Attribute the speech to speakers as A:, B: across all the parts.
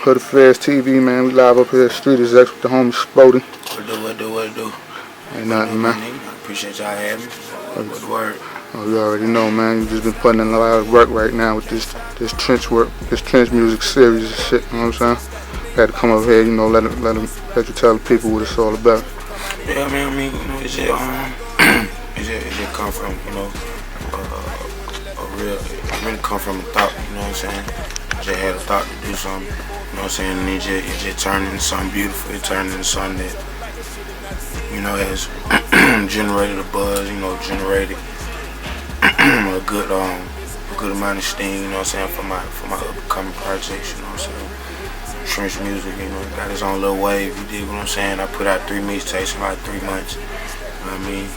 A: Hood Affairs TV, man. We live up here at Street Execs with the homie Spodee.
B: What do?
A: Ain't nothing, man.
B: I appreciate y'all having me. What the word?
A: Oh, you already know, man. You just been putting in a lot of work right now with this trench work, this Trench Muzik series and shit. You know what I'm saying? Had to come up here, you know, let you tell the people what it's all about.
B: Yeah, man. I mean, you know, it's just come from, you know, it really come from a thought. You know what I'm saying? I just had a thought to do something. You know what I'm saying? And it just turned into something beautiful. It turned into something that, you know, has generated a buzz. You know, generated a good amount of steam. You know what I'm saying? For my upcoming projects. You know what I'm saying? Trench Muzik, you know, got his own little wave. You dig what I'm saying? I put out 3 mixtapes in like 3 months. You know what I mean?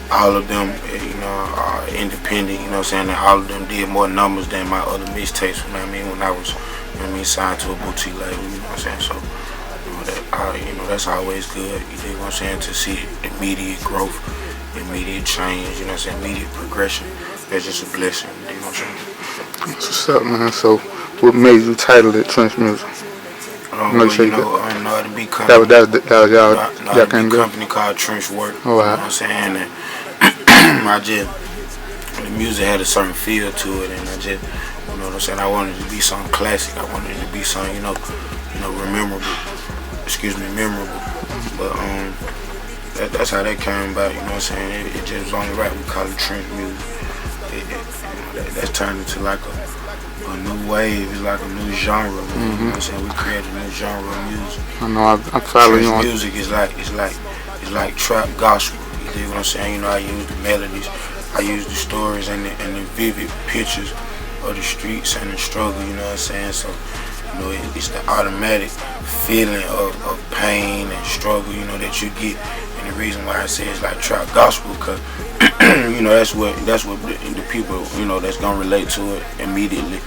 B: All of them, you know, are independent. You know what I'm saying? And all of them did more numbers than my other mixtapes. You know what I mean? When I was, you know what I mean, signed to a boutique label. You know what I'm saying? So, you know, that's always good. You dig what I'm saying? To see immediate growth, immediate change. You know what I'm saying? Immediate progression. That's just a blessing. You dig what I'm saying?
A: What's up, man? So, what made you title it Trench Muzik?
B: I know the big company.
A: That was y'all
B: came company called Trench Work.
A: Oh, wow.
B: You know what I'm saying? And the music had a certain feel to it, and I just, you know what I'm saying, I wanted it to be something classic. I wanted it to be something, you know, memorable. But that's how that came about. You know what I'm saying? It just was only right we call it Trench Muzik. That's turned into like a new wave. It's like a new genre. You know what I'm saying? We created a new genre of music.
A: I know. I follow you on.
B: Music is like trap gospel. You dig what I'm saying? You know, I use the melodies, I use the stories and the vivid pictures of the streets and the struggle. You know what I'm saying? So, you know, it's the automatic feeling of pain and struggle. You know, that you get. And the reason why I say it's like trap gospel, because you know that's what the people, you know, that's gonna relate to it immediately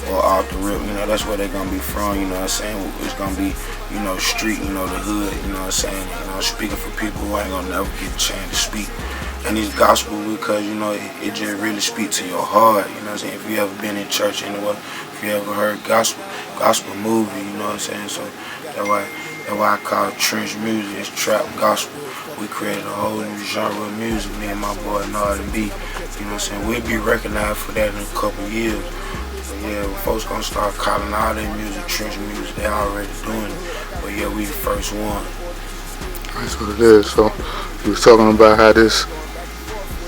B: or off the rip. You know, that's where they're gonna be from. You know what I'm saying? It's gonna be, you know, street. You know, the hood. You know what I'm saying? You know, speaking for people who ain't gonna never get a chance to speak. And it's gospel because, you know, it just really speaks to your heart. You know what I'm saying? If you ever been in church anywhere, if you ever heard gospel movie, you know what I'm saying? So that's why I call it Trench Muzik. It's trap gospel. We created a whole new genre of music, me and my boy in R&B. You know what I'm saying? We'll be recognized for that in a couple of years. But yeah, folks gonna start calling all their music Trench Muzik. They already doing it. But yeah, we the first one.
A: That's what it is. So you was talking about how this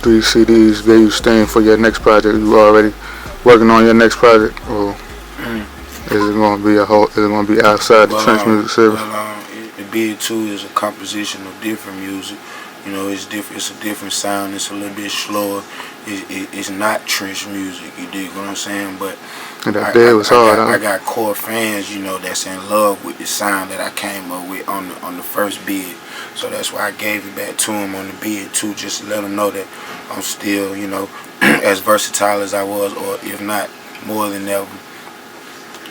A: 3 CDs gave you steam for your next project. You already working on your next project, or is it gonna be outside the Trench Muzik series?
B: The Bid 2 is a composition of different music. You know, it's different. It's a different sound. It's a little bit slower. It's not Trench Muzik. You dig what I'm saying? But I got core fans, you know, that's in love with the sound that I came up with on the first Bid. So that's why I gave it back to him on the Bid 2, just to let him know that I'm still, you know, as versatile as I was, or if not more than ever.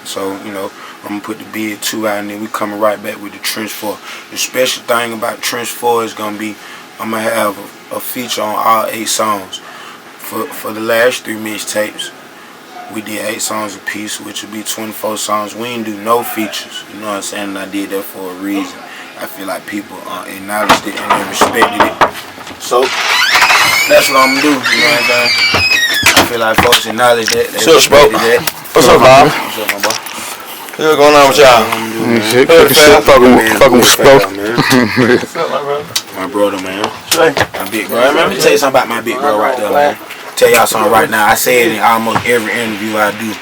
B: So, you know, I'm going to put the Bid 2 out, and then we coming right back with the Trench 4. The special thing about Trench 4 is going to be, I'm going to have a feature on all 8 songs. For the last 3 mixtapes, we did 8 songs a piece, which would be 24 songs. We didn't do no features, you know what I'm saying? And I did that for a reason. I feel like people acknowledged it and they respected it. So, that's what I'm going to do, you know what I'm saying? I feel like folks acknowledged that. They respected that.
C: What's up, Bob?
B: What's up, my boy?
C: What's going on with y'all?
A: Shit, fucking with Spodee.
C: What's up, my brother?
B: My brother, man.
C: Shay.
B: My big bro. Let me tell you something about my big bro right there, man. Tell y'all something right now. I say it in almost every interview I do.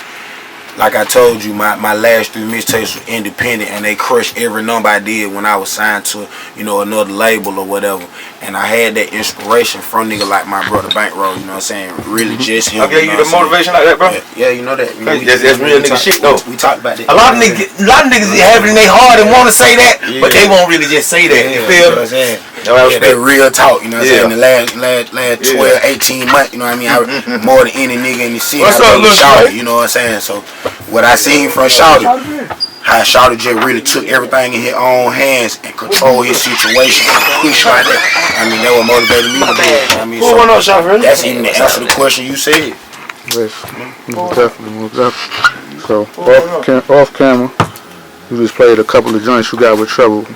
B: Like I told you, my last 3 mixtapes were independent, and they crushed every number I did when I was signed to, you know, another label or whatever. And I had that inspiration from nigga like my brother Bankroll, you know what I'm saying? Really just him.
C: I gave you the motivation like that, bro?
B: Yeah, you know that. You know,
C: that's real nigga shit, though.
B: We talked about that.
C: A lot of niggas have it in their heart and want to say that, but they won't really just say that. You feel me?
B: Yeah, they real talk, you know what I'm saying? The last 12, 18 months, you know what I mean? More than any nigga in the city,
C: What's up,
B: Shawty, you know what I'm saying? So, what I seen from Shawty, how Shawty just really took everything in his own hands and control his situation and push like that. I mean, that what motivated me to do it. I mean, so that's even the answer to the question you said.
A: Yes, most definitely. So, off camera, You just played a couple of joints you got with Trouble.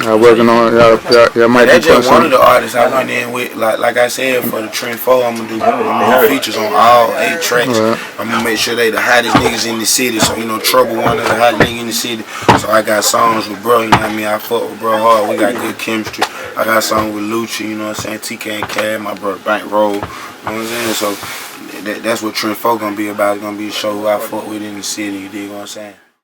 A: Y'all working on y'all might
B: That's
A: be
B: just one of
A: something.
B: the artists I went in with. Like I said, for the Trend 4, I'm gonna do features on all 8 tracks.
A: Right.
B: I'm gonna make sure they the hottest niggas in the city. So, you know, Trouble one of the hottest niggas in the city. So I got songs with bro, you know what I mean? I fuck with bro hard. We got good chemistry. I got songs with Lucci, you know what I'm saying? TK and Cab, my bro Bankroll. You know what I'm saying? So that's what Trend 4 gonna be about. It's gonna be a show who I fuck with in the city, you dig what I'm saying?